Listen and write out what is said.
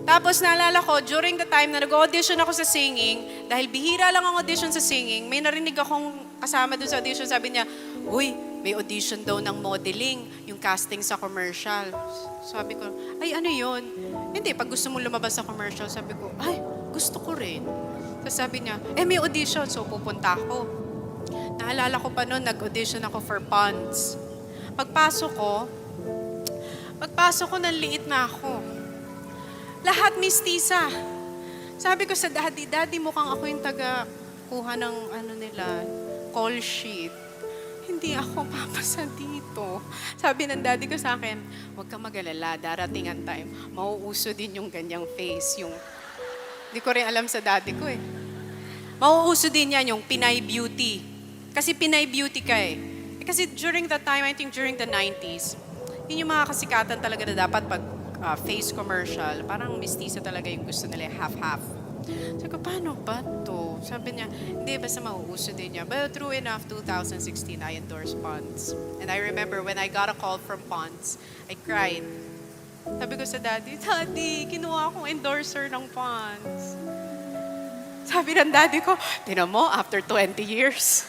Tapos naalala ko, during the time na nag-audition ako sa singing, dahil bihira lang ang audition sa singing, may narinig akong kasama dun sa audition, sabi niya, uy, may audition daw ng modeling, yung casting sa commercial. Sabi ko, ay ano yun? Hindi, pag gusto mo lumabas sa commercial, sabi ko, ay, gusto ko rin. Tapos sabi niya, may audition, so pupunta ako. Naalala ko pa noon, nag-audition ako for Ponds. Pagpasok ko, nanliit na ako. Lahat mistisa. Sabi ko sa daddy, mukhang ako yung taga-kuha ng call sheet. Hindi ako papasa dito. Sabi ng daddy ko sa akin, huwag kang mag-alala, darating ang time, mauuso din yung ganyang face. Hindi ko rin alam sa daddy ko eh. Mauuso din yan yung Pinay Beauty. Kasi Pinay Beauty ka eh. Kasi during that time, I think during the 90s, yun yung mga kasikatan talaga na dapat pag face commercial, parang mistisa talaga yung gusto nila, half-half. Sabi ko, paano ba to? Sabi niya, hindi, basta mauuso din niya. But true enough, 2016, I endorsed Ponds. And I remember when I got a call from Ponds, I cried. Sabi ko sa daddy, kinuha akong endorser ng Ponds. Sabi ng daddy ko, tinan mo, after 20 years.